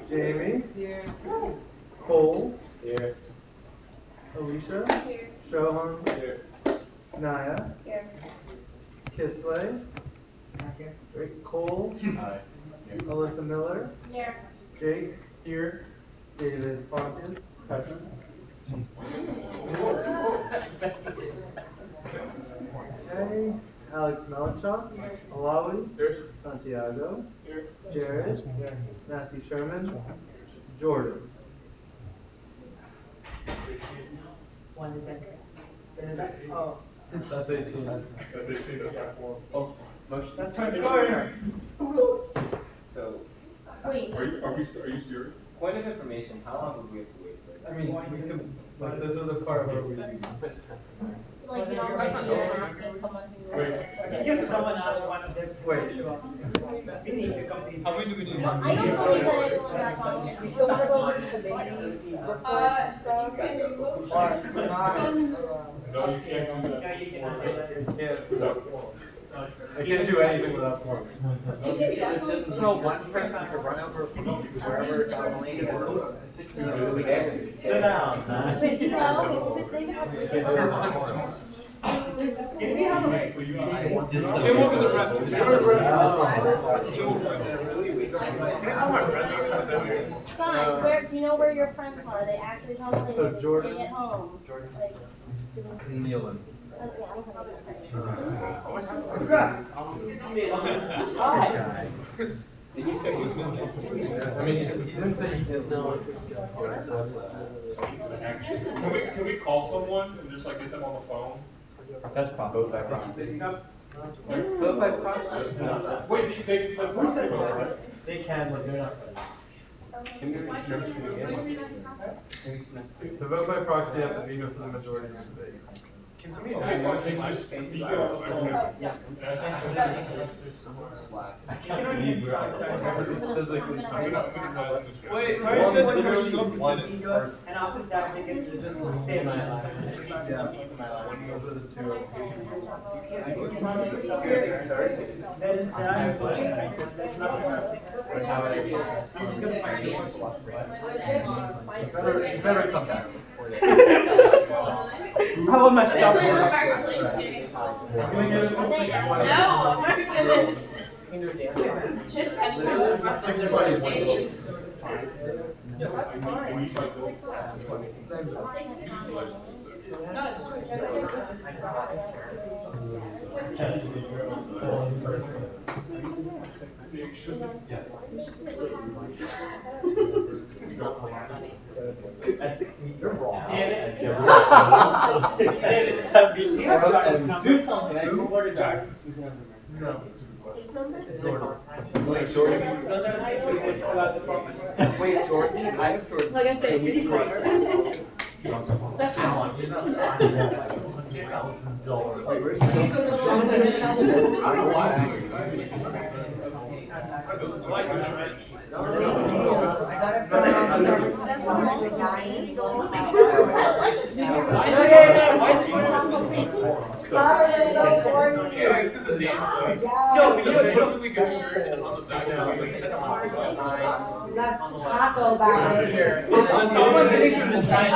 Jamie. Here. Cole. Here. Alicia. Here. Shohan. Here. Naya. Here. Kisley. Great. Cole. Hi. Alyssa Miller. Here. Jake. Here. David Farkas. Present. Okay. Alex Melchuk. Alawi. Here. Santiago. Here. Jared. Matthew Sherman. Jordan. One is it? Oh. That's 18. That's 18, that's not 4. Oh, motion. That's my score. So, Wait. Are you serious? point of information, how long would we have to wait for it? I mean, we could, like, this is the part where we. Like, you know, like, you're asking someone who. Wait. Get someone else one of them. Wait. We need to complete. How many do we need? I don't believe that anyone got followed. You still want to go over to the baby reports and stuff? No, you can't do that. No, you cannot do that. Without form. I can't do anything without form. Just throw one person to run over wherever Dominique is. Sit down. But you know, because they have to take over. Can we have a race? Jim Wolf is a president. Jim Wolf Guys, where, do you know where your friends are? They actually told me So they're Jordan- sitting at home. Like, Kneeling. yeah, I don't have Did you say he was missing? I mean, he didn't say he didn't know. Can we call someone and just like get them on the phone? That's probably. Vote by proxy. Vote by proxy. Wait, they can send proxy votes, right? They can, but they're not. Can we To vote by proxy, you have to be here for the majority of the debate. Can somebody Okay, add one I think thing just change be his on the hours? phone. Slack. I can't believe we're physically. I'm gonna put this guy. Wait, There's literally one person. And after that, they can just stay in my life. Yeah. Those are the two. Then I'm You better come back. How about my stuff? No, I'm not gonna. Should catch them across the rotation. That's fine. You're wrong. David, do you have Jordan's number? Do something. What is Jordan's? No. Wait, Jordan. Those are the things we can fill out the purpose. Wait, Jordan, I have Jordan. Like I said, Can we kitty cross- corner. Wait, where's the- I don't know why I'm excited. No, you don't think a shirt and on the back. Let's taco about it. Someone getting from the side.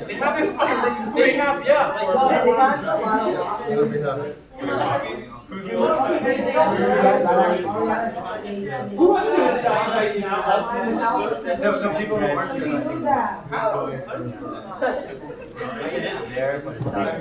They have this fucking room. They have, yeah. Well, they got a lot of options. Who wants to decide right now? No, people who aren't She here. knew that. It is there, but it's not.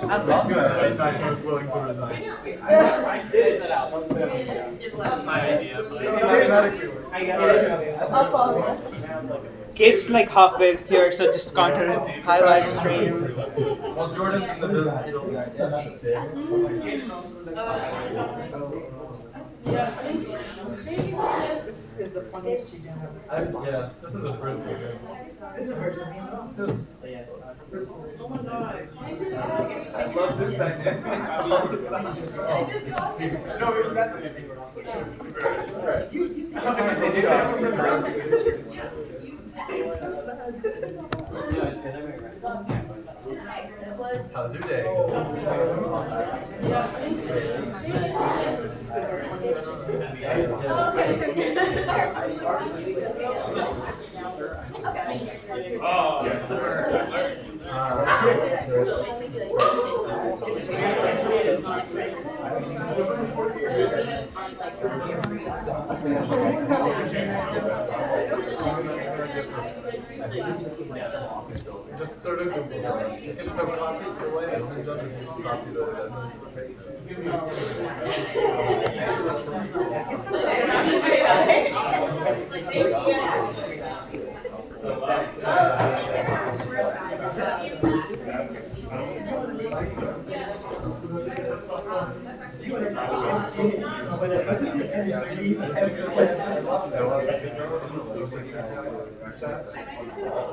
I love good. I was willing to resign. I figured that out. That's my idea. I got it. I'll follow. Kate's like halfway here, so just counter it. Highlight stream. Well, Jordan's in the business. This is the funniest you can have. Yeah, this is the first one. This is the first one. Yeah. I love this dynamic. No, it was that thing. Alright. How's your day? I think it's just a nice office building. Just sort of Google it. It's so copy the way it's done is just copy the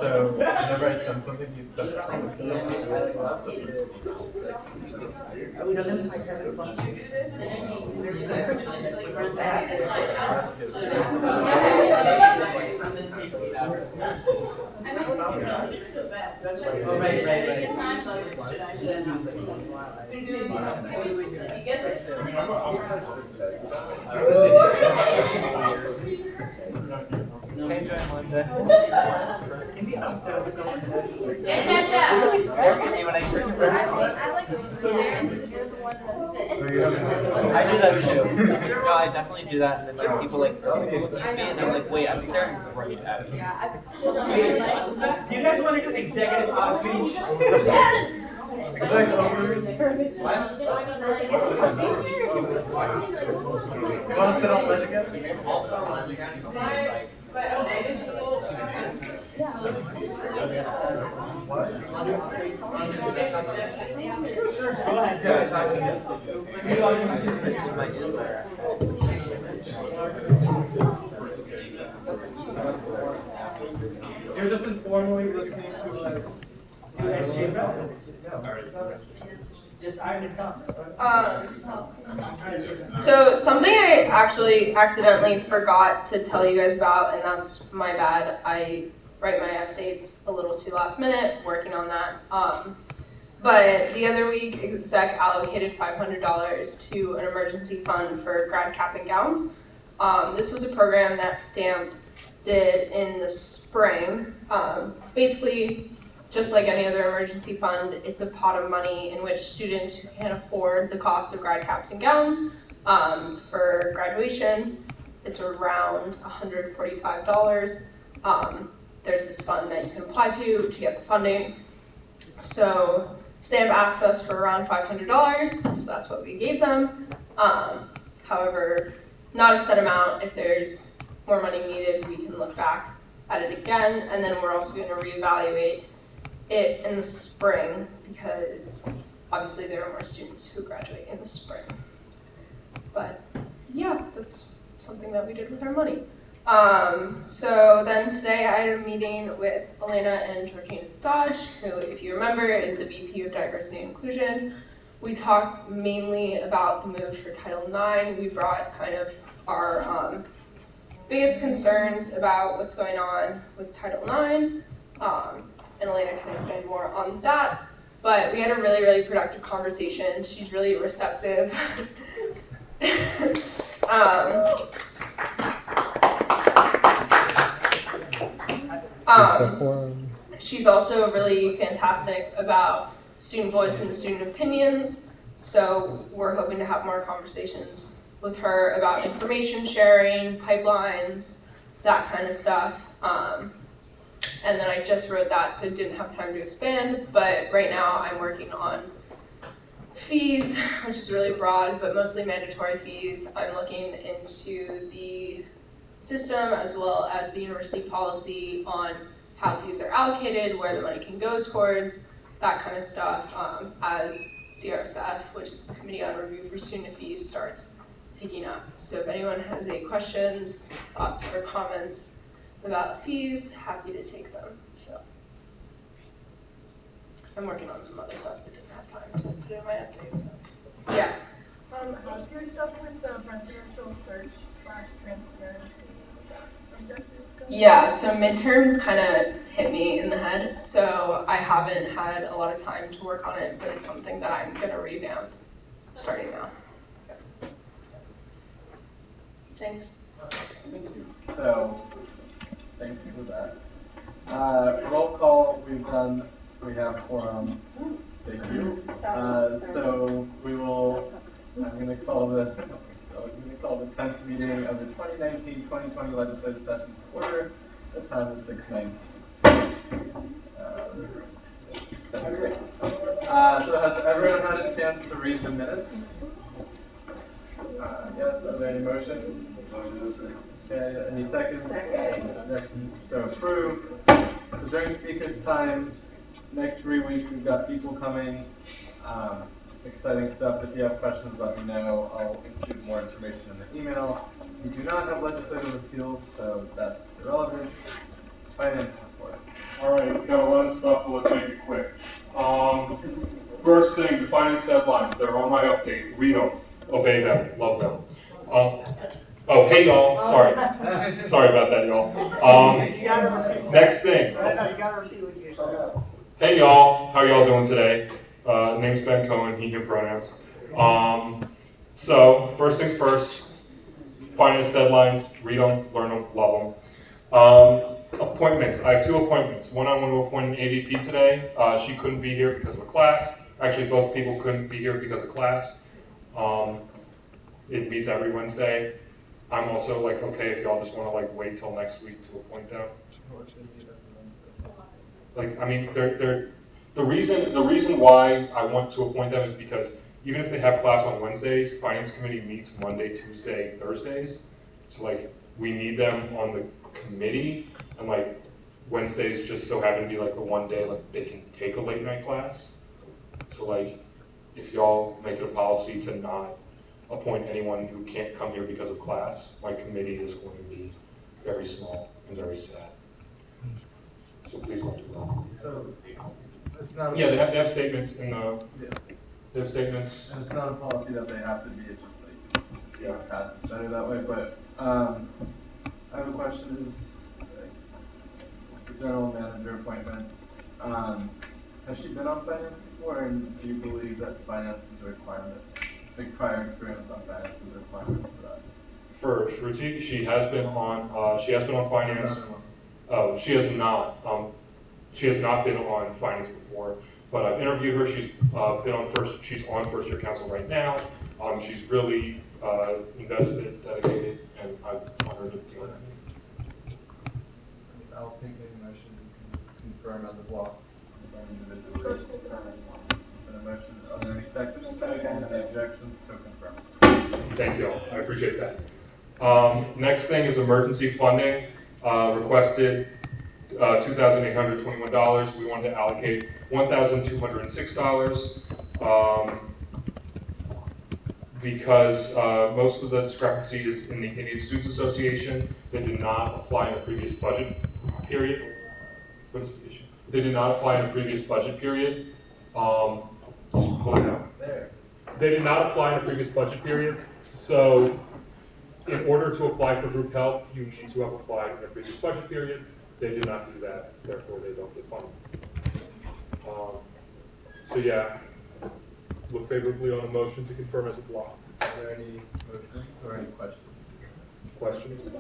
So whenever I send something, you'd send it to Oh, right. Hey, join Monday. Maybe I'm still going I like to stare into the one that's I do that too. No, I definitely do that, and then like people look at me and I'm like, wait, I'm staring right at you. Do you guys want to do executive outreach? Yes! You want to sit on ledge again? Also on ledge again. You're just informally listening to us. Just iron come. So something I actually accidentally forgot to tell you guys about, and that's my bad. I write my updates a little too last minute, working on that. But the other week, exec allocated $500 to an emergency fund for grad cap and gowns. This was a program that STAMP did in the spring. Basically, just like any other emergency fund, it's a pot of money in which students who can't afford the cost of grad caps and gowns for graduation, it's around $145. There's this fund that you can apply to get the funding. So STAMP asked us for around $500, so that's what we gave them. However, not a set amount. If there's more money needed, we can look back at it again, and then we're also going to reevaluate it in the spring because obviously there are more students who graduate in the spring. But yeah, that's something that we did with our money. So then today I had a meeting with Elena and Georgina Dodge, who, if you remember, is the VP of Diversity and Inclusion. We talked mainly about the move for Title IX. We brought kind of our biggest concerns about what's going on with Title IX. And Elena can explain more on that. But we had a really, really productive conversation. She's really receptive. She's also really fantastic about student voice and student opinions. So we're hoping to have more conversations with her about information sharing, pipelines, that kind of stuff. And then I just wrote that, so didn't have time to expand, but right now I'm working on fees, which is really broad, but mostly mandatory fees. I'm looking into the system as well as the university policy on how fees are allocated, where the money can go towards, that kind of stuff, as CRSF, which is the Committee on Review for Student Fees, starts picking up. So if anyone has any questions, thoughts, or comments about fees, happy to take them. So I'm working on some other stuff, but didn't have time to put it in my update. So yeah. How's your stuff with the presidential search /transparency? Yeah, so midterms kind of hit me in the head, so I haven't had a lot of time to work on it, but it's something that I'm gonna revamp starting now. Thanks. Thank you. So, thank you for that. Roll call, we have quorum. Thank you. So we will, I'm gonna call the 10th meeting of the 2019-2020 legislative session to order. The time is 6:19. So has everyone had a chance to read the minutes? Yes, are there any motions? Okay, any seconds? Seconds. So approved. So during speakers' time, next 3 weeks we've got people coming, exciting stuff. If you have questions, let me know. I'll include more information in the email. We do not have legislative appeals, so that's irrelevant. Finance report. All right, got a lot of stuff, but let's make it quick. First thing, the finance deadlines. They're on my update. Read them. Obey them. Love them. Oh, hey y'all. Sorry. Sorry about that, y'all. Next thing. Hey y'all. How y'all doing today? Name's Ben Cohen. He, him pronouns. So first things first. Finance deadlines. Read them. Learn them. Love them. Appointments. I have 2 appointments. One, I'm going to appoint an AVP today. She couldn't be here because of a class. Actually, both people couldn't be here because of class. It meets every Wednesday. I'm also like, okay, if y'all just want to like wait till next week to appoint them. Like, I mean, the reason why I want to appoint them is because even if they have class on Wednesdays, Finance Committee meets Monday, Tuesday, Thursdays. So like, we need them on the committee, and like Wednesdays just so happen to be like the one day like they can take a late night class. So like, if y'all make it a policy to not appoint anyone who can't come here because of class, my committee is going to be very small and very sad. So please don't do that. So it's not. Yeah, they have statements in the. Yeah. They have statements. And it's not a policy that they have to be. It's just like, Yeah. passes better that way. But I have a question. Is the general manager appointment? Has she been on finance before, and do you believe that finance is a requirement? Like prior experience on finance is a requirement for that? For Shruti, she has been on finance. Oh, she has not. She has not been on finance before, but I've interviewed her. She's She's on first year council right now. She's really invested, dedicated, and I want her to do it. I'll take any motion to confirm as a block. Individually. And a motion. Are there any seconds? Second. Any objections? So confirmed. Thank you. I appreciate that. Next thing is emergency funding. Requested $2,821. We wanted to allocate $1,206 because most of the discrepancy is in the Indian Students Association. They did not apply in a previous budget period. What is the issue? They did not apply in a previous budget period. Just pull it out. There. They did not apply in a previous budget period. So in order to apply for group help, you need to have applied in a previous budget period. They did not do that, therefore they don't get funded. So yeah, look favorably on a motion to confirm as a block. Are there any motions or any questions? Questions?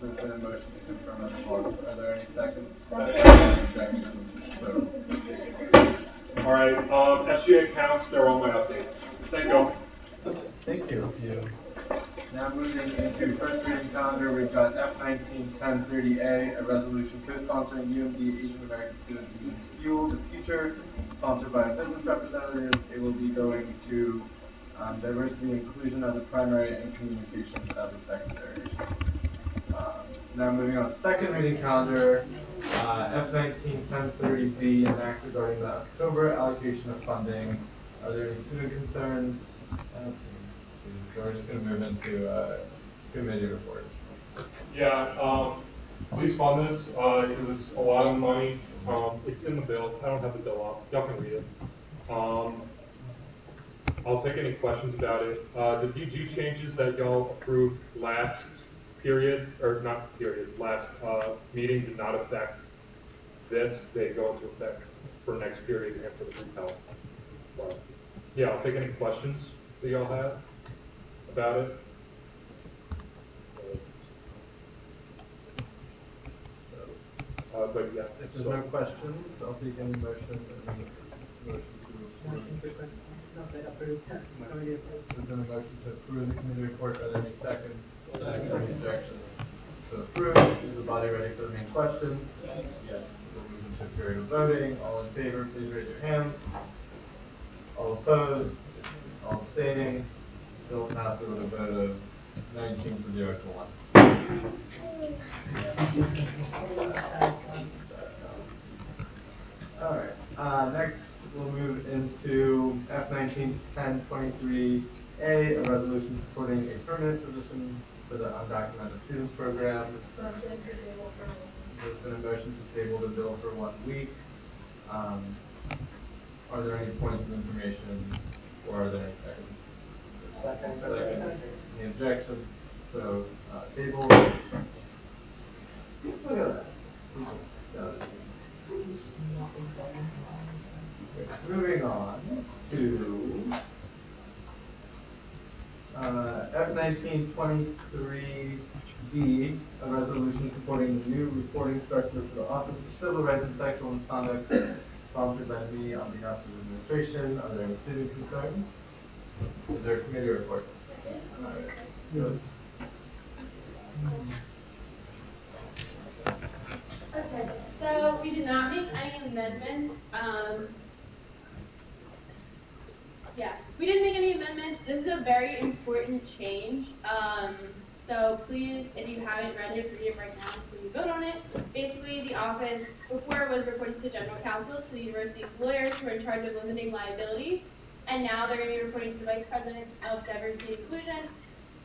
There's been a motion to confirm as a block. Are there any seconds? Second. So. All right, SGA accounts, they're on my update. Thank you. Thank you. Now moving into first reading calendar, we've got F19-1030A, a resolution co-sponsoring UMD Asian American Student Union's Fuel the Future, sponsored by a business representative. It will be going to diversity and inclusion as a primary and communications as a secondary. So now moving on to second reading calendar, F19-1030B, an act regarding the October allocation of funding. Are there any student concerns? So we're just going to move into committee reports. Yeah, please fund this. It was a lot of money. It's in the bill. I don't have the bill up. Y'all can read it. I'll take any questions about it. The DG changes that y'all approved last last meeting did not affect this. They go into effect for next period and for the group health. But, yeah, I'll take any questions that y'all have about it. But yeah. If there's no questions, I'll take any motion to approve. There's been a motion to approve the committee report. Are there any seconds? Seconds or objections? So approved. Is the body ready for the main question? Yes. We'll move into a period of voting. All in favor, please raise your hands. All opposed? All abstaining? Bill passes with a vote of 19 to 0 to 1. All right. Next, we'll move into F19-1023A, a resolution supporting a permanent position for the undocumented students program. There's been a motion to table the bill for 1 week. Are there any points of information, or are there any seconds? Second. Any objections? So, table. Look at that. Moving on to F19-23B, a resolution supporting the new reporting structure for the Office of Civil Rights and Sexual Misconduct, sponsored by me on behalf of the administration. Are there any student concerns? Is there a committee report? All right. Good. Okay, so we did not make any amendments. We didn't make any amendments. This is a very important change. So please, if you haven't read it right now before you vote on it. Basically, the office, before it was reporting to the general counsel, so the university's lawyers who are in charge of limiting liability. And now they're going to be reporting to the vice president of diversity and inclusion,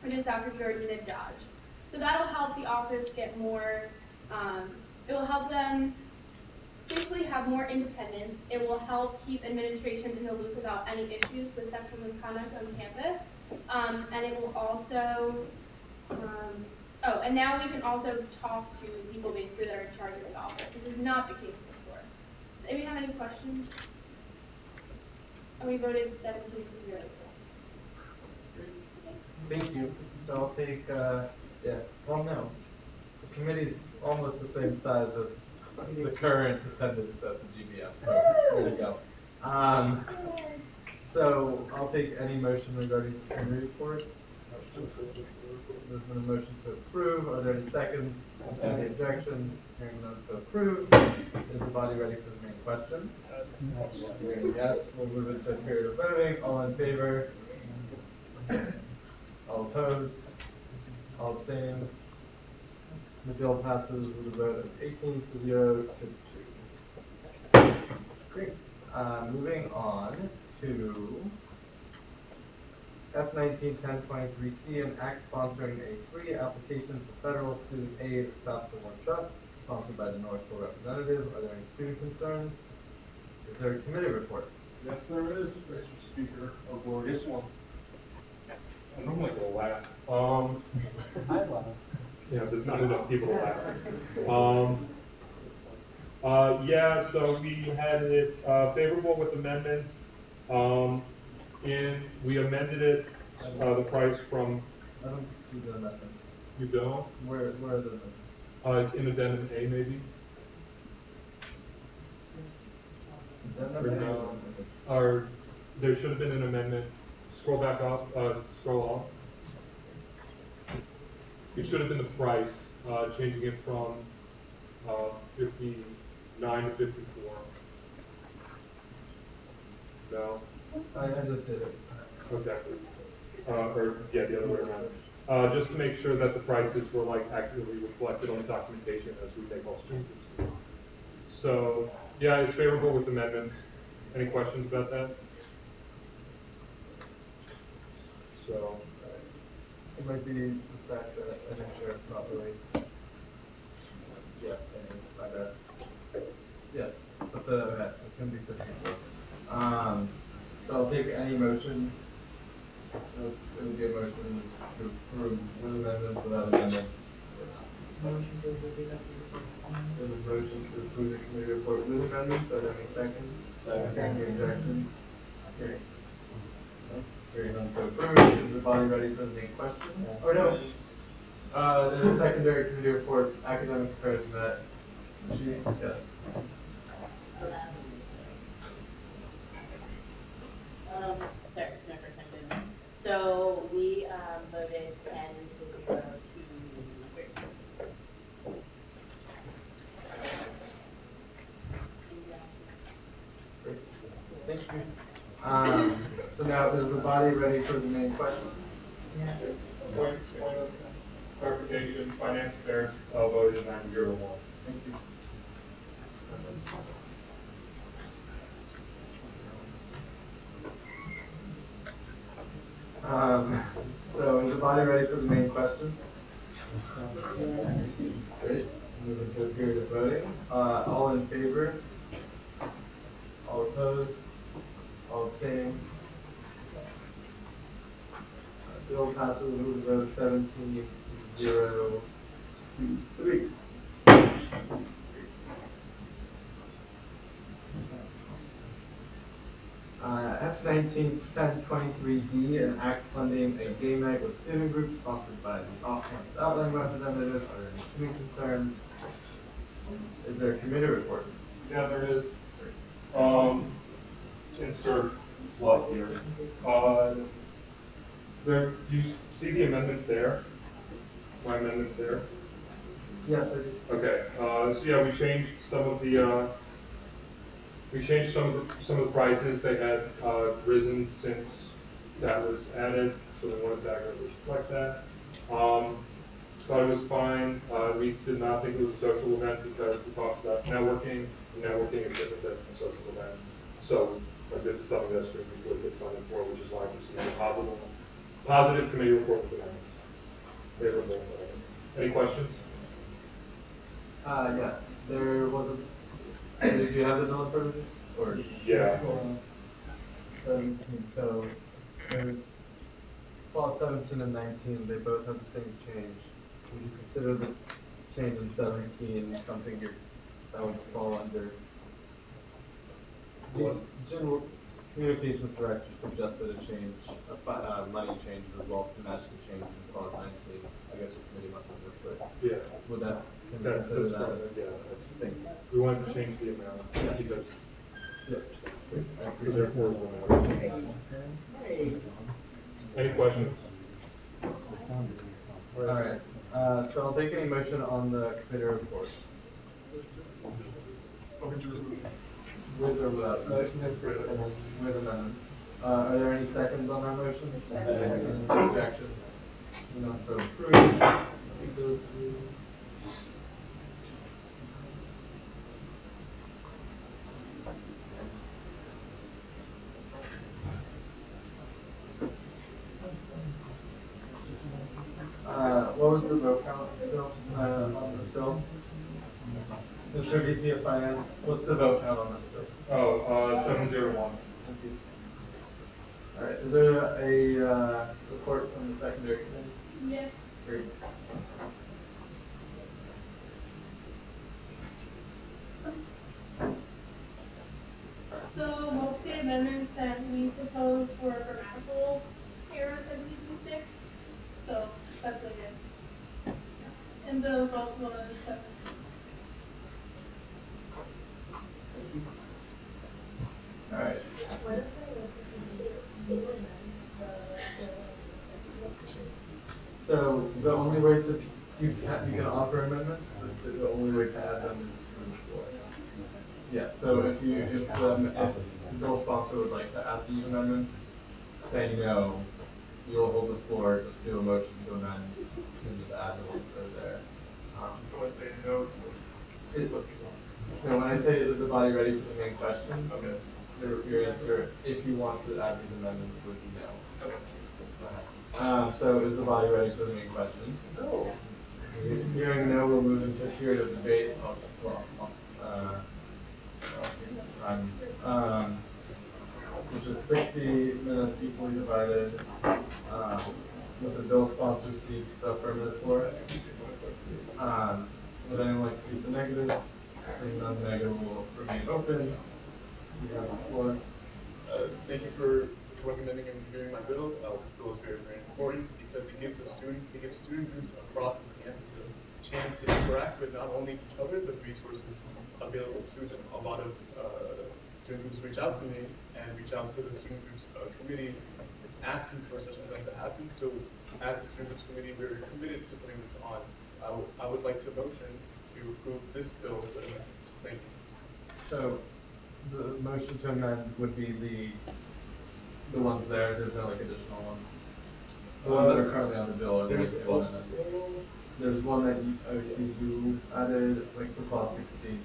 which is Dr. Georgina Dodge. So that'll help the office get more, it will help them basically have more independence. It will help keep administration in the loop about any issues with sexual misconduct on campus. And it will also, and now we can also talk to people basically that are in charge of the office, which is not the case before. Does anyone have any questions? And we voted 17 to 0. Thank you. So I'll take, no. The committee's almost the same size as the current attendance at the GBM, so there you go. So I'll take any motion regarding the committee report. There's been a motion to approve. Are there any seconds? Any objections? Hearing none, to approve. Is the body ready for the main question? Yes. Yes. We'll move into a period of voting. All in favor? All opposed? All abstained? The bill passes with a vote of 18 to 0 to 2. Great. Moving on to F19-1023C, an act sponsoring a free application for federal student aid stops in one truck, sponsored by the Northville representative. Are there any student concerns? Is there a committee report? Yes, there is, Mr. Speaker. Oh, glorious one. I normally go laugh. I laugh. Yeah, there's not enough people to laugh. Yeah, so we had it favorable with amendments. We amended it, the price from. I don't see the amendment. You don't? Where are the amendments? It's in addendum A, maybe. Or there should have been an amendment. Scroll back up. Scroll up. It should have been the price, changing it from 59 to 54. No. I just did it. Okay. The other way around. Just to make sure that the prices were accurately reflected on the documentation as we make all student payments. So, yeah, it's favorable with amendments. Any questions about that? So. It might be the fact that I didn't share it properly. Yeah, my bad. Yes, but it's going to be 54. So I'll take any motion It would be a motion to approve with amendments, without amendments. There's a motion to approve the committee report with amendments. Are there any seconds? Any objections? Hearing. No? Hearing none, so approved. Is the body ready for the main question? Or no? There's a secondary committee report, academic affairs met. Yes. Sorry, this is my first time doing this. So we voted 10-0 to approve. Thank you. So now is the body ready for the main question? Yes. Point of clarification, finance affairs, voted 9-0 to 1. Thank you. So is the body ready for the main question? Great. Moving to a period of voting. All in favor? All opposed? All abstaining? Bill passes with a vote of 17-0 to 3. F19-1023D, an act funding a game night with student groups sponsored by the off-campus outline representative. Are there any community concerns? Is there a committee report? Yeah, there is. Insert fluff here. Do you see the amendments there? My amendments there? Yes, I do. Okay, so yeah, we changed some of the prices. They had risen since that was added, so we wanted to accurately reflect that. Thought it was fine. We did not think it was a social event because we talked about networking, and networking is different than a social event. So, like, this is something that students would get funded for, which is why we're seeing a positive committee report with amendments. Favorable. Any questions? Yeah, there was a, did you have the bill in front of you? Or? Yeah. 17, so there's, clause 17 and 19, they both have the same change. Would you consider the change in 17 something that would fall under? What? The general communications director suggested a change, money changes as well to match the change in clause 19. I guess the committee must have missed it. Yeah. Would that, can you That's consider that? right. Yeah, that's, Thank you. we wanted to change the amount because Yes. therefore. Any questions? All right, so I'll take any motion on the committee report. With or without? Motion with amendments. Are there any seconds on that motion? Any objections? None, so approved. What was the vote count, Bill, on this bill? Mr. VP of Finance, what's the vote count on this bill? 701. Thank you. All right, is there a report from the secondary committee? Yes. Great. So most of the amendments that we proposed were grammatical errors that need to be fixed. So that's really it. And the vote was 7. All right. So the only way to, you can offer amendments, but the only way to add them is through the floor. Yeah, so if the bill sponsor would like to add these amendments, say no, you'll hold the floor, just do a motion to amend, and just add the ones that are there. So I say no to No, when I say is the body ready for the main question, okay. your answer, if you want to add these amendments, would be no. Okay. So is the body ready for the main question? No. Hearing no, we'll move into a period of debate. which is 60 minutes equally divided, with the bill sponsor seek the affirmative for it. Would anyone like to seek the negative? Seeing none, the negative will remain open. You have the floor. Thank you for recommending and reviewing my bill. This bill is very, very important because it gives student groups across this campus a chance to interact with not only each other, but resources available to them. A lot of student groups reach out to me and reach out to the student groups committee asking for such an event to happen. So as a student groups committee, we're committed to putting this on. I would like to motion to approve this bill with amendments. Thank you. So the motion to amend would be the ones there. There's no like additional ones. The ones that are currently on the bill are the ones There's they want also amended. There's one that I see you added, like for clause 16.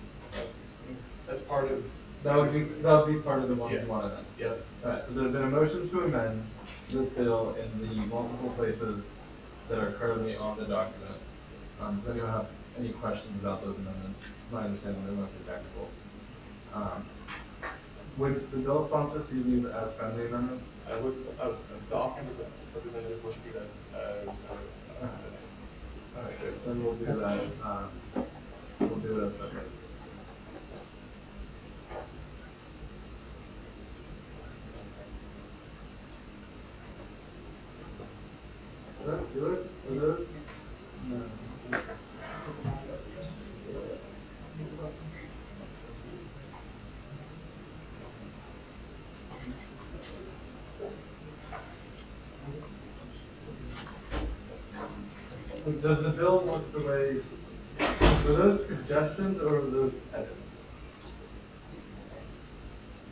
as part of That would be part of the ones Yeah. you want to amend. Yes. Alright, so there's been a motion to amend this bill in the multiple places that are currently on the document. Does anyone have any questions about those amendments? It's my understanding they're mostly technical. Would the bill sponsor see these as friendly amendments? I would, the office representative would see this as Alright, good, then we'll do that, we'll do it as friendly. Let's do it. It is. No. Does the bill look the way, were those suggestions or were those edits?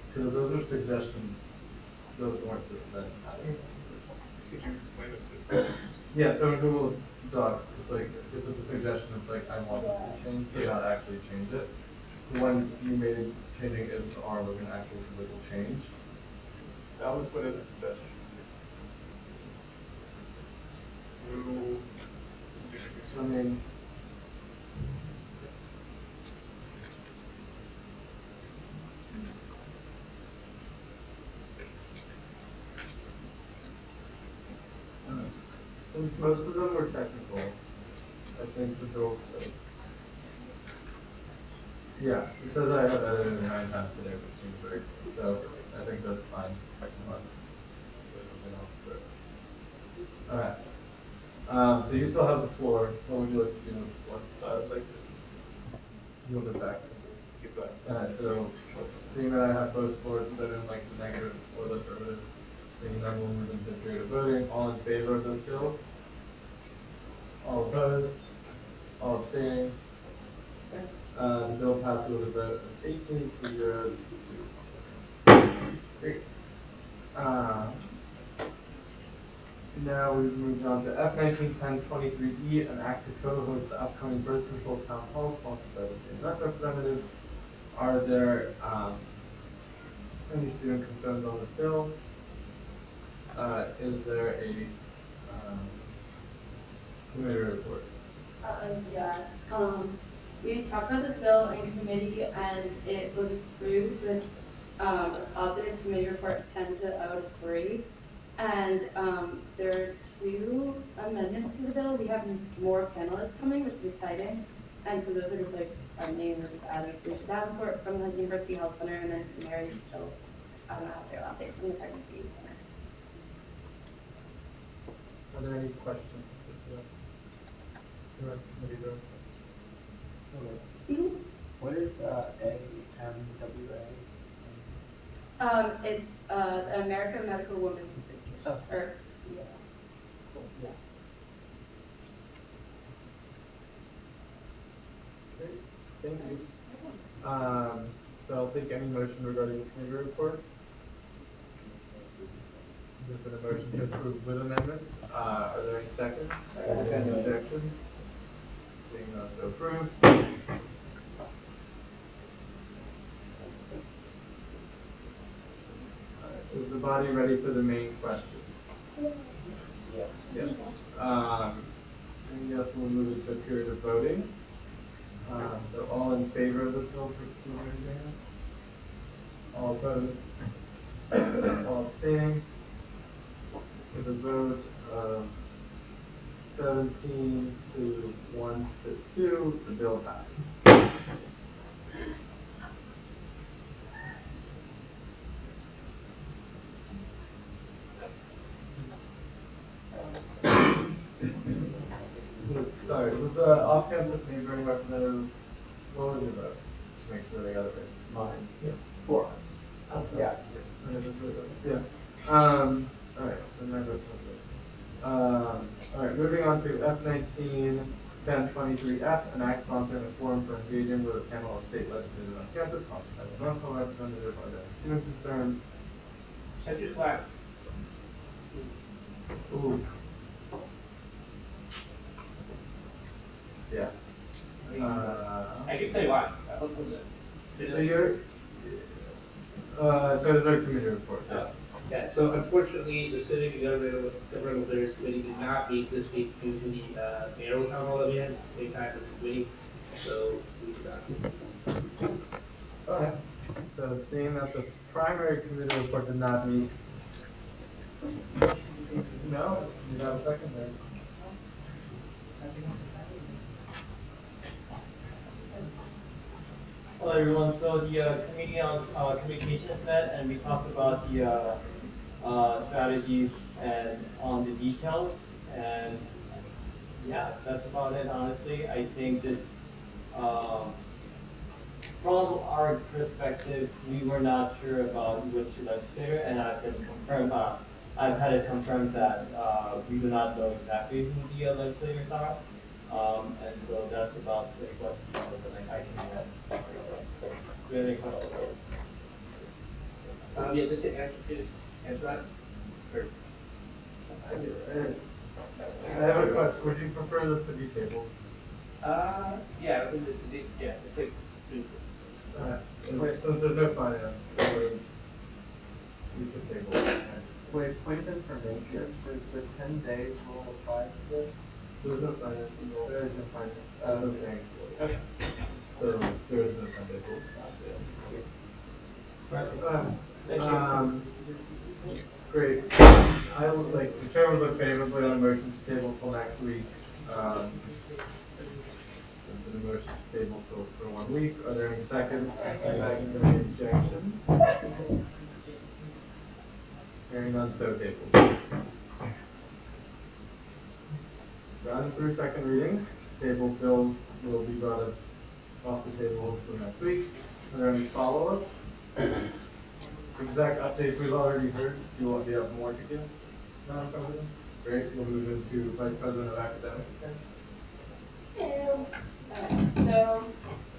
Because if those are suggestions, those weren't the edits. Could you explain it? Yeah, so in Google Docs, it's like, if it's a suggestion, it's like, I want this to change, but not actually change it. When you made it, changing is to R was an actual physical change. That was put as a suggestion. Through I mean, since most of them were technical, I think the bill said. Yeah, it says I have edited it 9 times today, which seems very clean, so I think that's fine, unless there's something else to it. Alright, so you still have the floor, what would you like to do with the floor? I'd like to Move it back. give back. Alright, so seeing that I have both floors that are in like the negative or the affirmative, seeing none, we'll move into a period of voting. All in favor of this bill? All opposed? All abstaining? The bill passes with a vote of 18 to 0 to 2. Great. Now we've moved on to F191023E, an act to co-host the upcoming birth control town hall sponsored by the CMS representative. Are there any student concerns on this bill? Is there a committee report? Yes. We talked about this bill in committee and it was approved with a positive committee report 10 to 0 to 3. And there are 2 amendments to the bill. We have more panelists coming, which is exciting. And so those are just like our names are just added. Rachel Davenport from the University Health Center and then Mary Jo, I don't know how to say her last name, from the Pregnancy Center. Are there any questions? What is AMWA? It's the American Medical Women's Association. Oh. Or, yeah. Cool. Yeah. Great, thank you. So I'll take any motion regarding the committee report. There's been a motion to approve with amendments. Are there any seconds? Any objections? Seeing none, so approved. Is the body ready for the main question? Yes. Yes. And yes, we'll move into a period of voting. So all in favor of this bill, please raise your hand. All opposed? All abstaining. With a vote of 17 to 1 to 2, the bill passes. Sorry, was the off-campus neighboring representative, what was your vote? To make sure they got it right. Mine. Yes. 4. Yes. Yeah. Alright, then my vote's not good. Alright, moving on to F19, 1023F, an act sponsoring a forum for engaging with a panel of state legislators on campus, sponsored by the Northwell representative, are there student concerns? Check your Slack. Ooh. Yeah. I can say why. So you're, so is there a committee report? Yeah, so unfortunately, the Civic and Government Affairs Committee did not meet this week due to the mayoral town hall that we had at the same time as the committee, so we did not meet. Okay. So seeing that the primary committee report did not meet. No, you have a second there. Hello everyone, so the committee on communications met and we talked about the strategies and on the details, and yeah, that's about it honestly. I think this, from our perspective, we were not sure about which legislator, and I've had it confirmed that we do not know exactly who the legislators are. And so that's about the question that I can have. Do you have any questions? Yeah, just to answer that. Or, I have a question. Would you prefer this to be tabled? yeah, it's like. Since there's no finance, we could table it. Wait, point of information, does the 10-day rule apply to this? There's no finance involved. There is no finance. Okay. Okay. So there is no 10-day rule. Great. I would like, the chair would look favorably on a motion to table till next week. The motion to table for 1 week. Are there any seconds? Any objection? Hearing none, so tabled. Gone through second reading. Tabled bills will be brought up off the table for next week. Are there any follow-ups? Exact updates we've already heard. Do you have more to give, Madam President? Great. We'll move into Vice President of Academics. Hello. So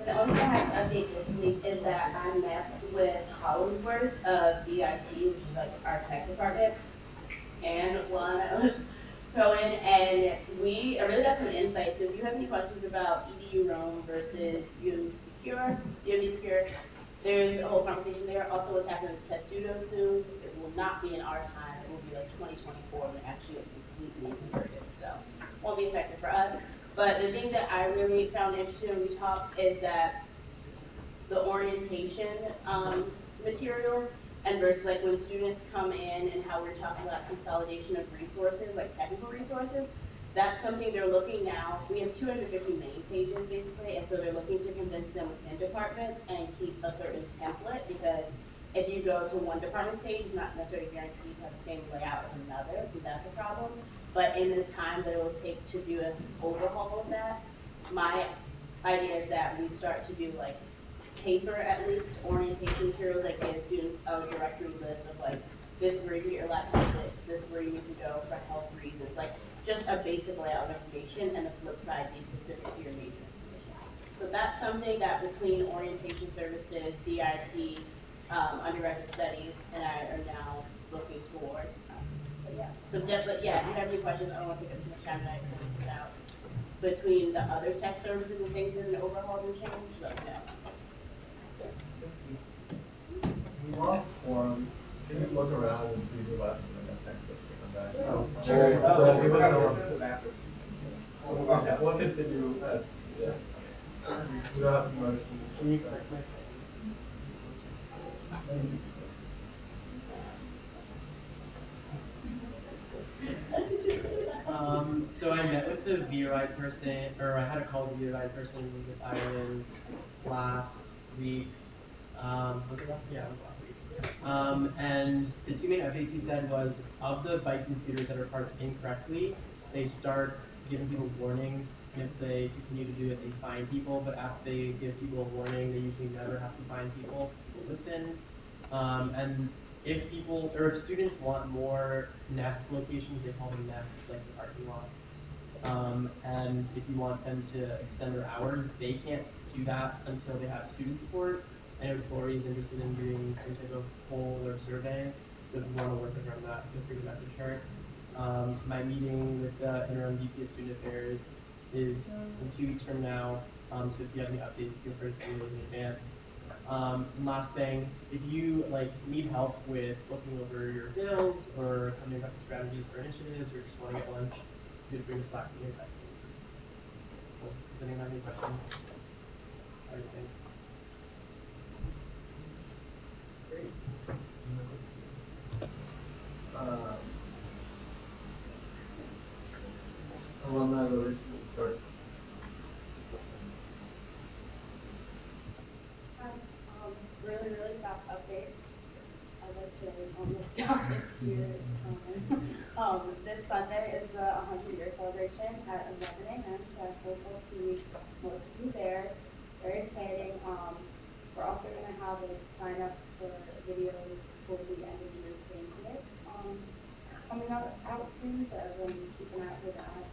the only thing I have to update this week is that I met with Collinsworth of DIT, which is like our tech department, and one Cohen, and I really got some insight. So if you have any questions about EDU Roam versus UMD Secure, there's a whole conversation there. Also, what's happening with Testudo soon, it will not be in our time. It will be like 2024 when it actually is completely converted. So it won't be effective for us. But the thing that I really found interesting when we talked is that the orientation materials and versus like when students come in and how we're talking about consolidation of resources, like technical resources, that's something they're looking now. We have 250 main pages basically, and so they're looking to condense them within departments and keep a certain template, because if you go to one department's page, it's not necessarily guaranteed to have the same layout as another, and that's a problem. But in the time that it will take to do an overhaul of that, my idea is that we start to do like paper, at least, orientation materials that give students a directory list of like, this is where you get your laptop fixed, this is where you need to go for health reasons, like just a basic layout of information, and the flip side be specific to your major information. So that's something that between orientation services, DIT, undergraduate studies, and I are now looking toward. But yeah, so but yeah, if you have any questions, I don't want to take up too much time tonight because it's out. Between the other tech services and things that have been overhauled and changed, let me know. We lost quorum. Can you look around and see who left and then text us to come back? Oh, Sure. It was no Go to the bathroom. We'll continue as, yes. We don't have a motion. Can you correct my So I met with the VRI person, or I had a call with the VRI person with Ireland last week. Was it last? Yeah, it was last week. And the two main updates he said was, of the bikes and scooters that are parked incorrectly, they start giving people warnings, and if they continue to do it, they fine people, but after they give people a warning, they usually never have to fine people. People listen. And if people, or if students want more nest locations, they call them nests, like the parking lots. And if you want them to extend their hours, they can't do that until they have student support. I know Tori is interested in doing some type of poll or survey, so if you want to work around that, feel free to message her. My meeting with the interim VP of Student Affairs is in 2 weeks from now, so if you have any updates, feel free to send those in advance. And last thing, if you need help with looking over your bills or coming up with strategies for initiatives or just want to get lunch, feel free to Slack me or text me. Cool. Does anyone have any questions? All right, thanks. Great. Alumni relations, sorry. Really fast update. As I say on the stock, it's here, it's coming. This Sunday is the 100-year celebration at 11 a.m., so I hope I'll see most of you there. Very exciting. We're also going to have sign-ups for videos for the end of the year banquet coming out soon, so everyone keep an eye out for that.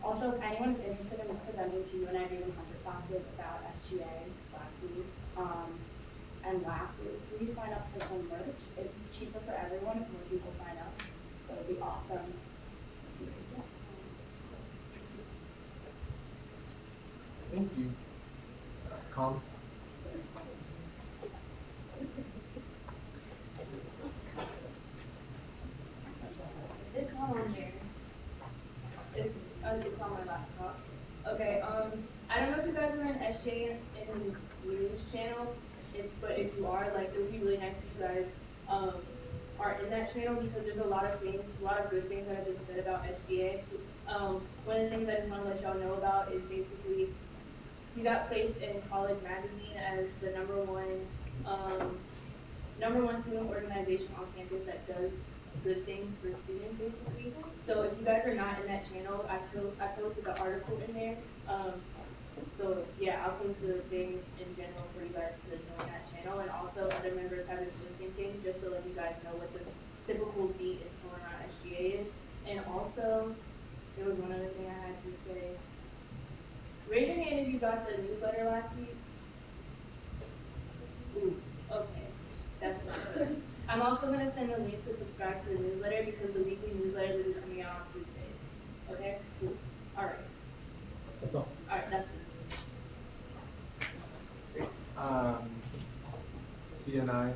Also, if anyone's interested in presenting to UNIV 100 classes about SGA, Slack me. And lastly, please sign up for some merch. It's cheaper for everyone if more people sign up, so it'd be awesome. Yeah. Thank you. Comms? It's not on there. It's on my laptop. Okay, I don't know if you guys are in SJ in the news channel, but if you are, it would be really nice if you guys are in that channel because there's a lot of good things that have been said about SGA. One of the things I just want to let y'all know about is basically we got placed in College Magazine as the number one student organization on campus that does good things for students, basically. So if you guys are not in that channel, I posted the article in there. So yeah, I'll post the thing in general for you guys to join that channel, and also other members have been posting things just to let you guys know what the typical beat in Torah SGA is. And also, there was one other thing I had to say. Raise your hand if you got the newsletter last week. Ooh, okay, that's good. I'm also going to send a link to subscribe to the newsletter because the weekly newsletter will be coming out on Tuesdays. Okay? Cool. All right. That's all. All right, that's it. Great. DNI.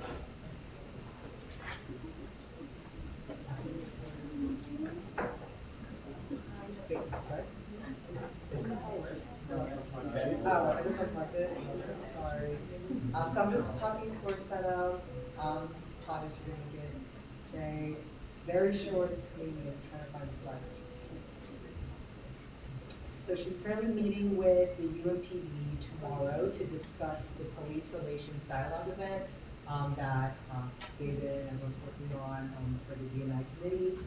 Oh, I just reflected. Sorry. So I'm just talking for setup. Probably should make it today. Very short meeting. Trying to find the slide. So she's currently meeting with the UMPD tomorrow to discuss the police relations dialogue event that David and everyone's working on for the DNI committee.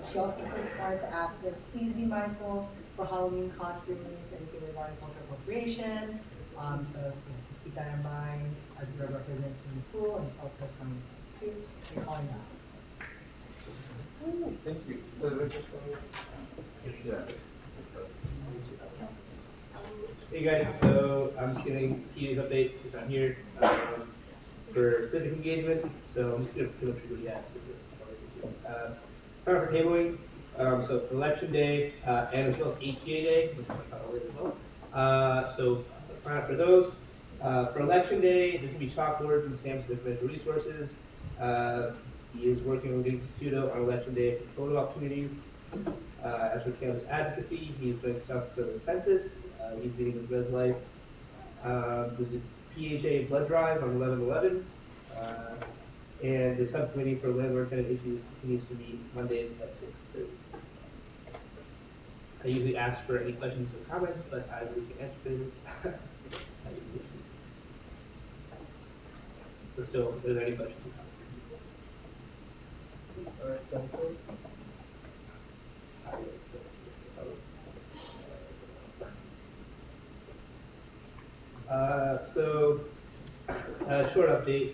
She also just wanted to ask them to please be mindful for Halloween costumes, anything regarding cultural appropriation. So just keep that in mind as we are representing the school and just also trying to calling that. Thank you. So the yeah. Hey guys, so I'm just getting key news updates because I'm here for civic engagement. So I'm just going to pretty much read what you asked. Sign up for tabling. So for election day and as well as HGA day, which I'll talk about later as well. So sign up for those. For election day, there's going to be chalkboards and stamps with financial resources. He is working on getting Studio on election day for photo opportunities. As for campus advocacy, he's doing stuff for the census. He's meeting with Res Life. There's a PHA blood drive on 11/11. And the subcommittee for landlord tenant issues continues to meet Mondays at 6:30. I usually ask for any questions or comments, but I really can answer this. But still, if there's any questions or comments. Short update.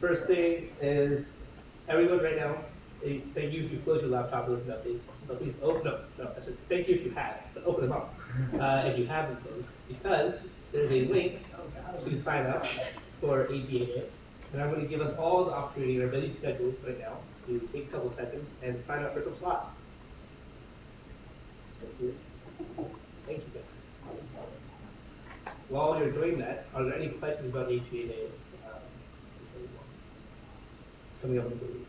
First thing is, everyone right now, thank you if you close your laptop and listen to updates. But please open up. No, I said thank you if you have, but open them up if you haven't closed, because there's a link to sign up for AGA. And I'm going to give us all the opportunity in our busy schedules right now to take a couple seconds and sign up for some slots. Thank you guys. While you're doing that, are there any questions about HVA Day? Coming up in the week.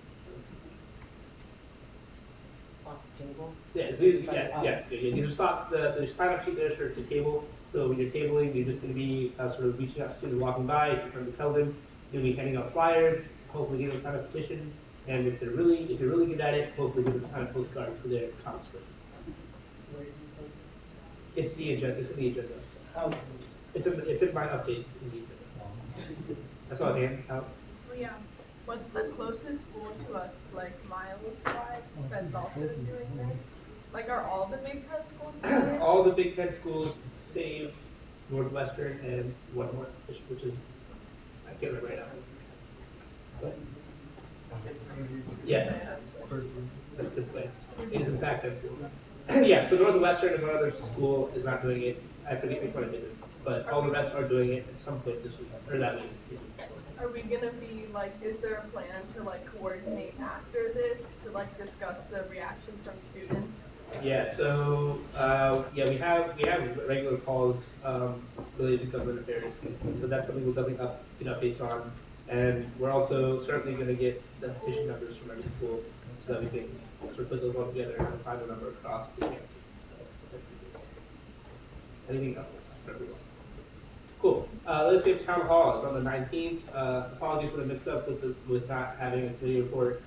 Yeah, these are slots. The sign up sheet there is for the table. So when you're tabling, you're just going to be sort of reaching out to students walking by. It's in front of the tell them. You'll be handing out flyers, hopefully getting a sign up petition. And if you're really good at it, hopefully give us a sign postcard for their comments. It's the agenda. It's in the agenda. Oh. It's in my updates in the agenda. I saw a hand out. Well, yeah. What's the closest school to us, like miles-wise, that's also doing this? Like, are all the Big Ten schools doing it? All the Big Ten schools, save Northwestern and one more, which is, I can't remember right now. What? Yeah. That's good play. It is in fact that school. Yeah, so Northwestern and one other school is not doing it. I forget which one it isn't. But all the rest are doing it at some point this week, or that week. Are we gonna be like, is there a plan to like coordinate after this to like discuss the reaction from students? Yeah, so yeah, we have regular calls related to government affairs. So that's something we'll definitely get updates on. And we're also certainly going to get the petition numbers from every school so that we can sort of put those all together and find a number across the campuses. So, anything else for everyone? Cool. Legislative Town Hall is on the 19th. Apologies for the mix-up with not having a committee report.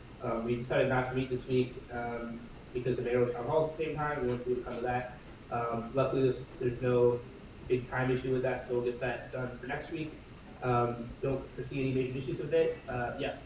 We decided not to meet this week because the mayoral town hall is at the same time. We went through to come to that. Luckily, there's no big time issue with that, so we'll get that done for next week. Don't foresee any major issues with it. Yeah.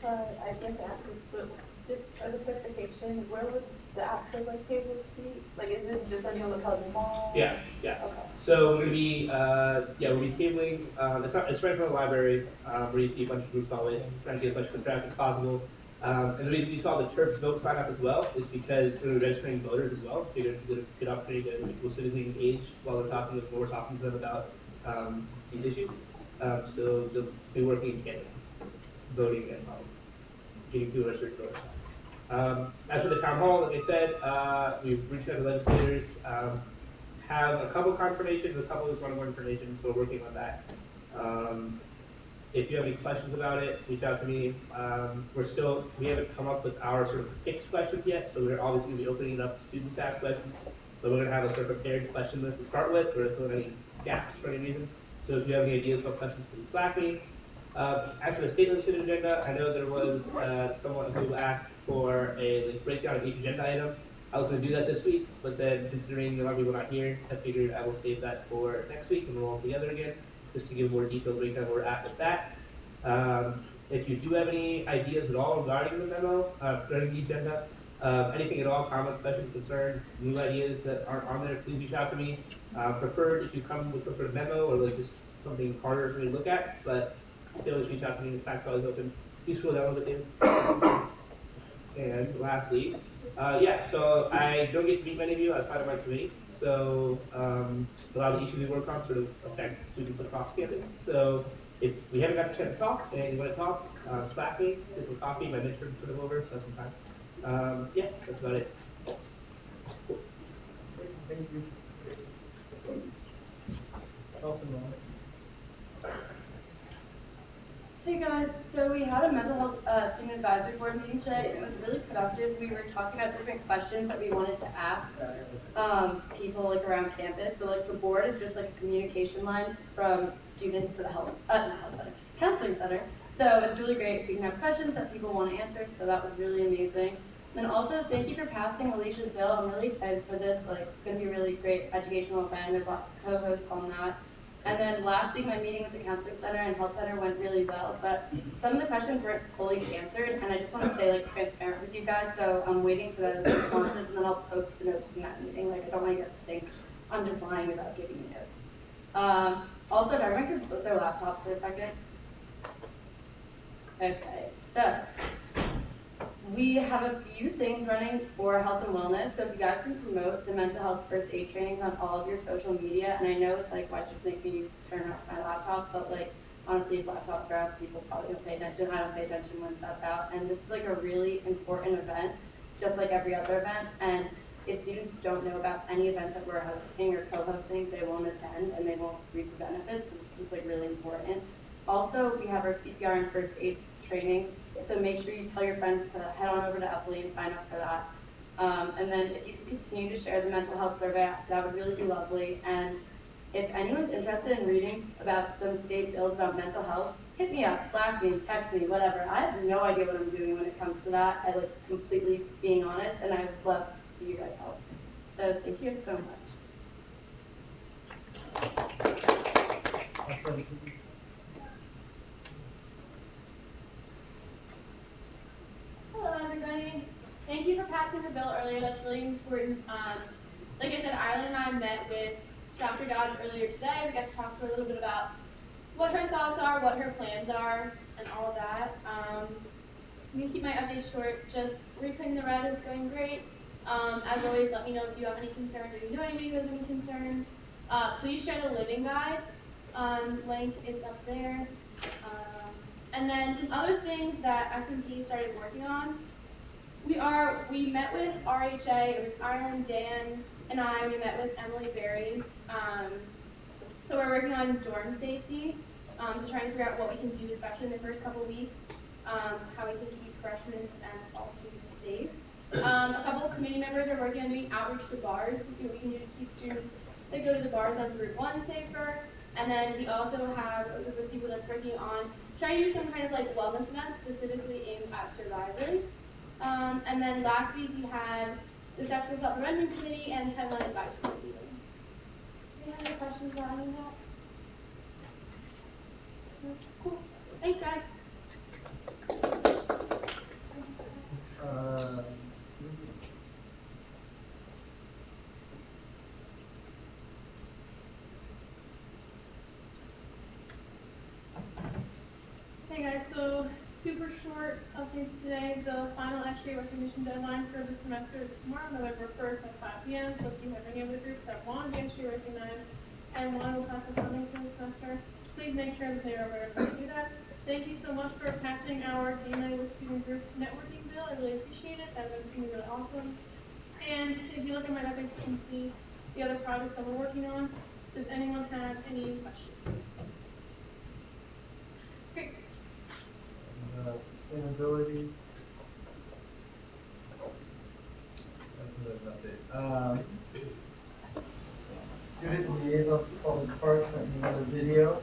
So I'd like to ask this, but just as a clarification, where would the actual like tables be? Like, is it just on the Pelham Mall? Yeah. Okay. So we're gonna be we'll be tabling. It's right in front of the library where you see a bunch of groups always trying to get as much foot traffic as possible. And the reason you saw the Terps vote sign up as well is because we're registering voters as well. Figure it's a good opportunity to people civically engage while we're talking to them about these issues. So they'll be working together, voting and getting through registered voters. As for the town hall, like I said, we've reached out to legislators, have a couple confirmations, a couple just wanted more information, so we're working on that. If you have any questions about it, reach out to me. We haven't come up with our sort of fixed questions yet, so we're obviously going to be opening it up to students to ask questions. So we're going to have a sort of prepared question list to start with, or if there are any gaps for any reason. So if you have any ideas about questions, please Slack me. As for the state legislative agenda, I know there was someone who asked for a breakdown of each agenda item. I was going to do that this week, but then considering a lot of people not here, I figured I will save that for next week and we'll all together again, just to give a more detailed breakdown where we're at with that. If you do have any ideas at all regarding the memo, regarding the agenda, anything at all, comments, questions, concerns, new ideas that aren't on there, please reach out to me. Preferred if you come with some sort of memo or like just something harder for me to look at, but still just reach out to me. The Slack's always open. Please scroll down a little bit, David. And lastly, so I don't get to meet many of you outside of my committee. So a lot of the issues we work on sort of affect students across campus. So if we haven't got the chance to talk and you want to talk, Slack me, get some coffee, my midterm sort of over, so have some time. That's about it. Cool. Thank you. Hey guys, so we had a mental health student advisory board meeting today. It was really productive. We were talking about different questions that we wanted to ask people like around campus. So like the board is just like a communication line from students to the counseling center. So it's really great. We can have questions that people want to answer. So that was really amazing. And also, thank you for passing Alicia's bill. I'm really excited for this. Like, it's going to be a really great educational event. There's lots of co-hosts on that. And then last week, my meeting with the Counseling Center and Health Center went really well, but some of the questions weren't fully answered, and I just want to stay like transparent with you guys, so I'm waiting for those responses, and then I'll post the notes from that meeting. Like, I don't want you guys to think I'm just lying about giving you notes. Also, if everyone could close their laptops for a second. Okay, so we have a few things running for health and wellness, so if you guys can promote the mental health first aid trainings on all of your social media, and I know it's like, why just make me turn off my laptop, but like, honestly, if laptops are out, people probably don't pay attention. I don't pay attention when that's out, and this is like a really important event, just like every other event, and if students don't know about any event that we're hosting or co-hosting, they won't attend and they won't reap the benefits. It's just like really important. Also, we have our CPR and first aid trainings, so make sure you tell your friends to head on over to Eppley and sign up for that. And then if you could continue to share the mental health survey, that would really be lovely. And if anyone's interested in reading about some state bills about mental health, hit me up, Slack me, text me, whatever. I have no idea what I'm doing when it comes to that. I like completely being honest, and I would love to see you guys help. So thank you so much. Awesome. Hello, everybody. Thank you for passing the bill earlier. That's really important. Like I said, Ireland and I met with Dr. Dodge earlier today. We got to talk for a little bit about what her thoughts are, what her plans are, and all of that. I'm going to keep my updates short. Just reclaim the red is going great. As always, let me know if you have any concerns or you know anybody who has any concerns. Please share the living guide. Link is up there. And then some other things that SMT started working on. We met with RHA, it was Ireland, Dan, and we met with Emily Berry. So we're working on dorm safety, so trying to figure out what we can do, especially in the first couple weeks, how we can keep freshmen and also safe. A couple of committee members are working on doing outreach to bars to see what we can do to keep students that go to the bars on Route 1 safer. And then we also have a group of people that's working on trying to do some kind of like wellness event specifically aimed at survivors. And then last week we had the Sexual Self-Prevention Committee and Timeline Advisory meetings. Do you have any questions about any of that? Cool. Thanks, guys. Hey guys, so super short updates today. The final SGA recognition deadline for the semester is tomorrow, November 1st at 5 p.m. So if you have any other groups that want to be SGA recognized and want to apply for funding for the semester, please make sure that they are verified to do that. Thank you so much for passing our DNA with Student Groups networking bill. I really appreciate it. That event's going to be really awesome. And if you look at my updates, you can see the other projects that we're working on. Does anyone have any questions? Great. Sustainability. That's an update. Student liaison to public parks sent me another video.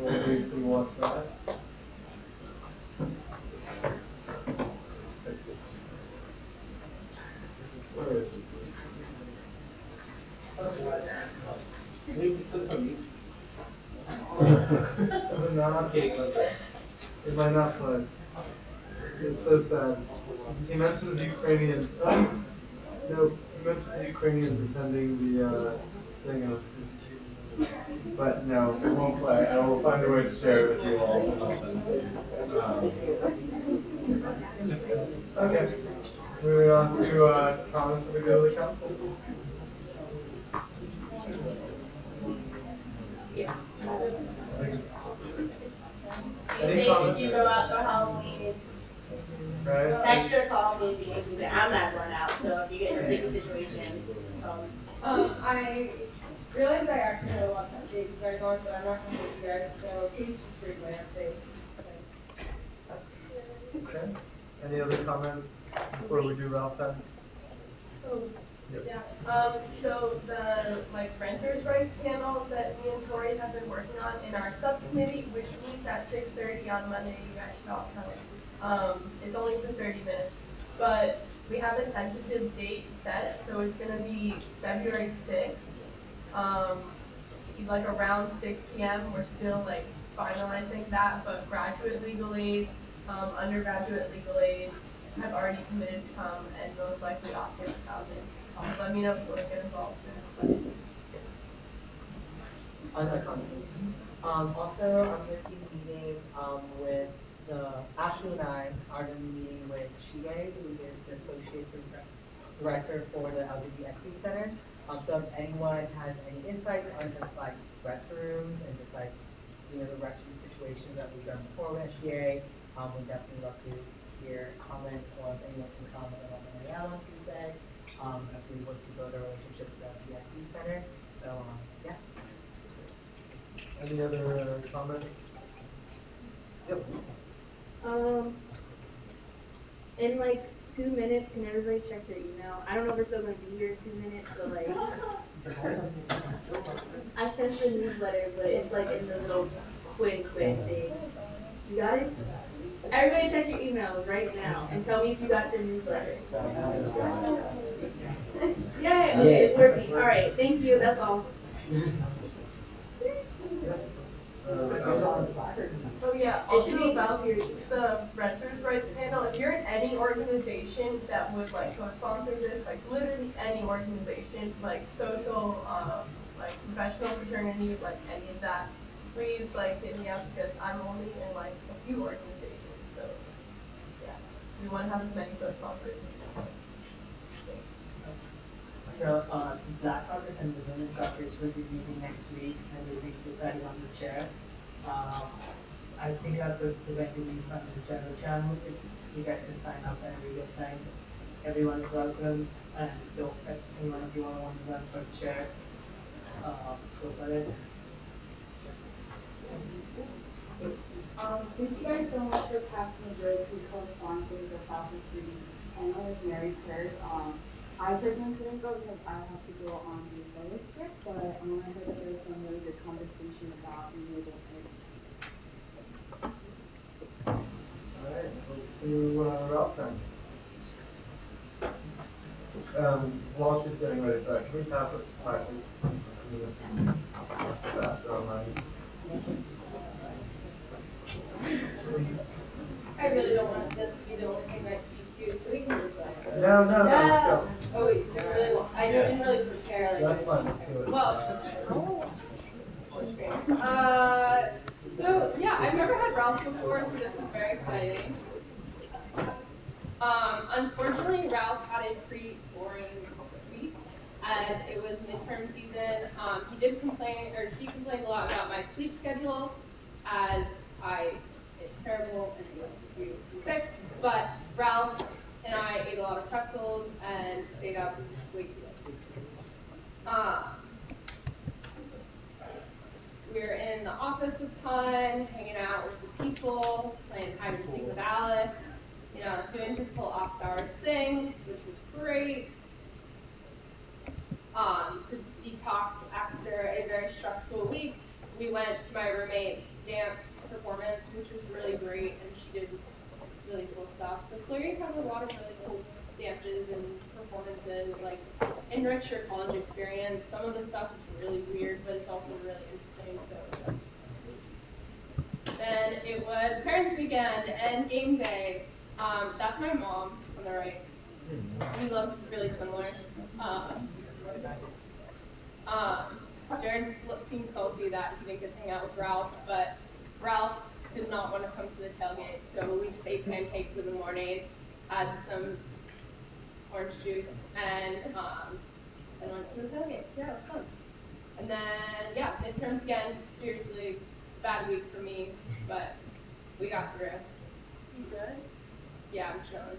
We'll briefly watch that. Where is it? It might not play. It's so sad. He mentions Ukrainians. No, he mentions Ukrainians attending the thing. But no, it won't play. I will find a way to share it with you all. Okay. Moving on to comments from the good of the council. Yes. Any comments? You go out for Halloween. Right. Text or call me if you get anything. I'm not going out, so if you get in a sticky situation, I realized I actually had a lot to update you guys on, but I'm not going to with you guys, so please just read my updates. Thanks. Okay. Any other comments before we do Ralph then? Yes. Yeah. So the renters' rights panel that me and Tori have been working on in our subcommittee, which meets at 6:30 on Monday. You guys should all come. It's only for 30 minutes. but we have a tentative date set, so it's gonna be February 6th. Like around 6 p.m. We're still like finalizing that, but graduate legal aid, undergraduate legal aid have already committed to come and most likely off-campus housing. So let me know if you want to get involved in that. Another comment. Also, I'm going to be meeting with Ashley and I are going to be meeting with SGA, who is the Associate Director for the LGBT Equity Center. So if anyone has any insights on just like restrooms and just like, the restroom situations that we've done before with SGA, we'd definitely love to hear comments, or if anyone can comment on Marielle on Tuesday, as we work to build a relationship with the LGBT Equity Center. So, yeah. Any other comments? Yep. In like 2 minutes, can everybody check their email? I don't know if we're still gonna be here in 2 minutes, but like, I sent the newsletter, but it's like in the little quick thing. You got it? Everybody check your emails right now and tell me if you got the newsletter. Yay, okay, it's working. All right, thank you, that's all. Oh yeah, also about the renters' rights panel, if you're in any organization that would like co-sponsor this, like literally any organization, like social, like professional fraternity, like any of that, please like hit me up because I'm only in like a few organizations, so yeah, we want to have as many co-sponsors as possible. So, Black Caucus and the Women's Caucus will be meeting next week and we'll be deciding on the chair. I think I'll put the links on the general channel if you guys can sign up and we get time. Everyone is welcome, and don't let anyone of you want to run for the chair. Go for it. Thank you guys so much for passing the bill to co-sponsor the Class of 3 panel with Mary Kirk. I personally couldn't go because I had to go on the Lois trip, but I heard that there was some really good conversation about renewable energy. Alright, let's do Ralph then. While she's getting ready for that, can we pass it to practice? Faster on mine. I really don't want this to be the only thing that keeps you, so we can just like. No, let's go. Oh wait, you really want? I didn't really prepare like. That's fine, let's do it. Well, so yeah, I've never had Ralph before, so this was very exciting. Unfortunately, Ralph had a pretty boring week as it was midterm season. He did complain, or she complained a lot about my sleep schedule, as it's terrible and it needs to be fixed. But Ralph and I ate a lot of pretzels and stayed up way too late. We were in the office a ton, hanging out with the people, playing hide and seek with Alex, doing typical ops hours things, which was great. To detox after a very stressful week, we went to my roommate's dance performance, which was really great, and she did really cool stuff. The Clarice has a lot of really cool dances and performances, like enrich your college experience. Some of the stuff is really weird, but it's also really interesting. So then it was parents' weekend and game day. That's my mom on the right. We look really similar. Jared seemed salty that he didn't get to hang out with Ralph, but Ralph did not want to come to the tailgate, so we just ate pancakes in the morning, had some orange juice, and went to the tailgate. Yeah, it was fun. And then, yeah, midterms again, seriously, bad week for me, but we got through. You good? Yeah, I'm chilling.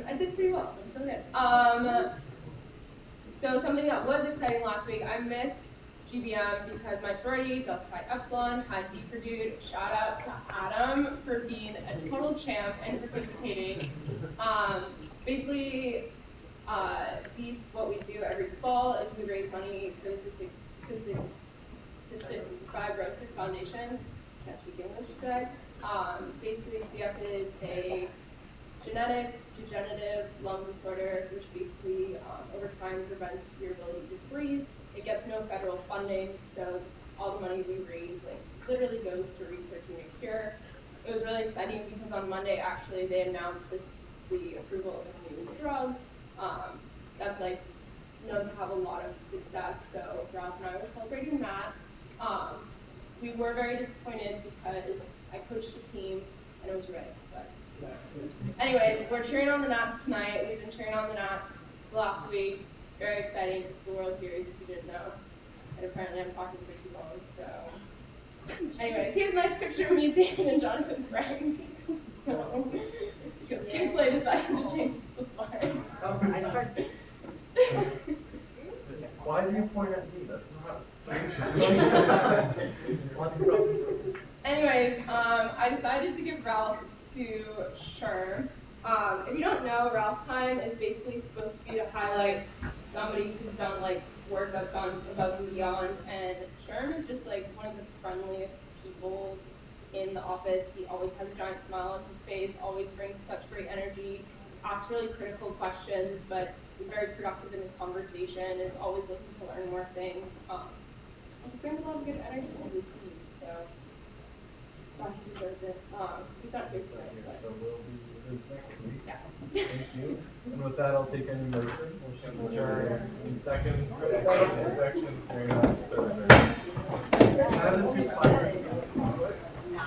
I did pretty well, so I'm feeling good. So something that was exciting last week, I missed GBM because my sorority, Delta Phi Epsilon, had D for Dude. Shout out to Adam for being a total champ and participating. Basically, what we do every fall is we raise money for the Cystic Fibrosis Foundation. Can't speak English today. Basically, CF is a genetic degenerative lung disorder, which basically over time prevents your ability to breathe. It gets no federal funding, so all the money we raise like literally goes to researching a cure. It was really exciting because on Monday actually they announced the approval of a new drug that's like known to have a lot of success. So Ralph and I were celebrating that. We were very disappointed because I coached a team and it was rigged, but anyways, we're cheering on the Nats tonight. We've been cheering on the Nats the last week. Very exciting. It's the World Series if you didn't know. And apparently I'm talking for too long, so. Anyways, here's a nice picture of me, David, and Jonathan Frank. So, because Kisley decided to change the slide. Why do you point at me? That's not. Anyways, I decided to give Ralph to Sherm. If you don't know, Ralph time is basically supposed to be to highlight somebody who's done like work that's gone above and beyond. And Sherm is just like one of the friendliest people in the office. He always has a giant smile on his face, always brings such great energy, asks really critical questions, but is very productive in his conversation, is always looking to learn more things. He brings a lot of good energy to the team, so he deserves it. He's not here today, but. So we'll be his next week. Yeah. Thank you. And with that, I'll take any motion. Sure. In seconds, sections, very nice. So, 7 to 5.